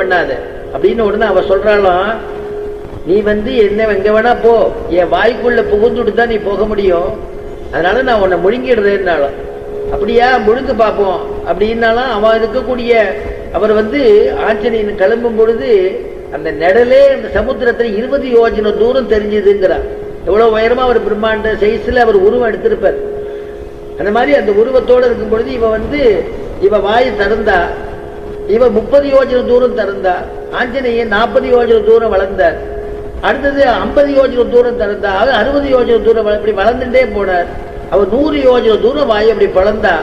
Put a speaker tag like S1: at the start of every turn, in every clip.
S1: பண்ணாத அப்படின்னு உடனே அவ சொல்றாளாம், நீ என்ன எங்க வேணா போ, என் வாய்க்குள்ள புகுந்துட்டு தான் நீ போக முடியும், அதனால நான் உன்னை முழுங்கிடுறேன்னாலும். அப்படியா, முழுங்க பார்ப்போம் அப்படின்னாலும் அவன் இருக்கக்கூடிய அவர் ஆஞ்சநேயன் கிளம்பும் பொழுது அந்த நெடலே அந்த சமுத்திரத்துல 20 யோஜனை தூரம் தெரிஞ்சதுங்கிறார். எவ்வளவு உயரமா அவர் பிரம்மாண்ட சைஸ்ல அவர் உருவம் எடுத்திருப்பார். அந்த மாதிரி அந்த உருவத்தோடு இருக்கும் பொழுது இவ வாய் திறந்தா, இவ 30 யோஜனை தூரம் திறந்தா, ஆஞ்சநேயன் 40 யோஜனை தூரம் வளர்ந்தார். அடுத்தது 50 யோஜனை தூரம் திறந்தா, 60 யோஜனை தூரம் இப்படி வளர்ந்துட்டே போனார். அவர் 100 யோஜனை தூரம் வாய் அப்படி பழந்தா.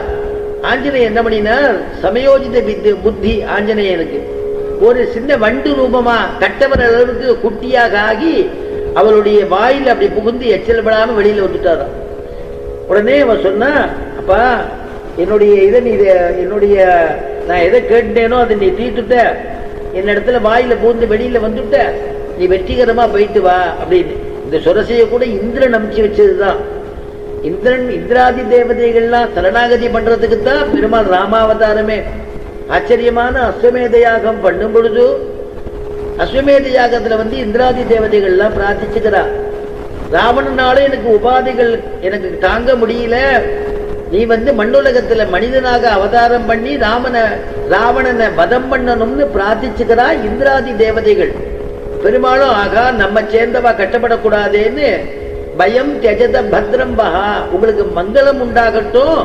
S1: ஆஞ்சநேயன் என்ன பண்ணினார், சமயோஜித புத்தி ஆஞ்சநேயனுக்கு ஒரு சின்ன வண்டு ரூபமா கட்டவர் அளவுக்கு குட்டியாக ஆகி அவளுடைய வாயில் அப்படி புகுந்து எச்சல் படாம வெளியில வந்துட்டாராம். உடனே அவன் சொன்னா, அப்பா என்னுடைய நான் எதை கேட்டேனோ அதை நீ தீர்த்துட்ட, என்னிடத்துல வாயில புகுந்து வெளியில வந்துட்ட, நீ வெற்றிகரமா போயிட்டு வா அப்படின்னு. இந்த சுரசைய கூட இந்திரன் அமைச்சு வச்சதுதான். இந்திராதி தேவதைகள்லாம் சரணாகதி பண்றதுக்கு தான் பெருமாள் ராமாவதாரமே. ஆச்சரியமான அஸ்வமேத யாகம் பண்ணும் பொழுது அஸ்வமேத யாகத்துல இந்திராதி தேவதைகள்லாம் பிரார்த்திச்சுக்கிறா, ராவணனால எனக்கு உபாதைகள் எனக்கு தாங்க முடியல, நீ மண்ணுலகத்துல மனிதனாக அவதாரம் பண்ணி ராவணனை வதம் பண்ணணும்னு பிரார்த்திச்சுக்கிறா இந்திராதி தேவதைகள். பெருமாளும் ஆகா நம்ம சேர்ந்தவா கட்டப்படக்கூடாதேன்னு பயம் தியஜத பத்ரம் பஹா, உங்களுக்கு மங்களம் உண்டாகட்டும்,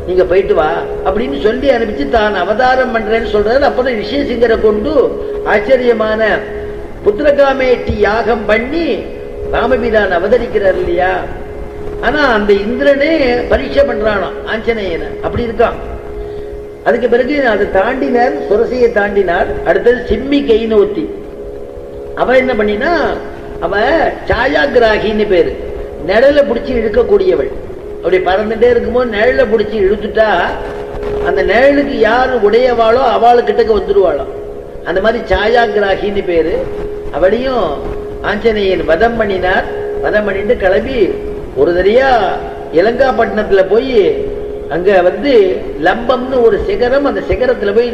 S1: நீங்க போயிட்டு வா அப்படின்னு சொல்லி அனுப்பிச்சு தான் அவதாரம் பண்றேன்னு சொல்றாரு. அப்பதான் ரிஷிசிங்கரை கொண்டு ஆச்சரியமான புத்திரகாமேட்டி யாகம் பண்ணி ராமபிரான் அவதரிக்கிறார் இல்லையா. ஆனா அந்த இந்திரனே பரீட்சை பண்றானா ஆஞ்சநேயனை, அப்படி இருக்கான். அதுக்கு பிறகு அதை தாண்டினார், சுரசையை தாண்டினார். அடுத்தது சிம்மி கைநோத்தி. அவ என்ன பண்ணினா, அவ சாயாகிராகின்னு பேரு, நிழல பிடிச்சி இழுக்கக்கூடியவள். அப்படி பறந்துட்டே இருக்கும்போது நிழல பிடிச்சி இழுத்துட்டா அந்த நிழலுக்கு யாரு உடையவாளோ அவளுக்கிட்டக்க வந்துடுவாளோ. அந்த மாதிரி சாயாகிராகின்னு பேரு. அவளையும் ஆஞ்சநேயன் வதம் பண்ணினார். வதம் பண்ணிட்டு கிளம்பி ஒரு தரியா இலங்காப்பட்டினத்துல போய் அங்க லம்பம்னு ஒரு சிகரம், அந்த சிகரத்துல போய்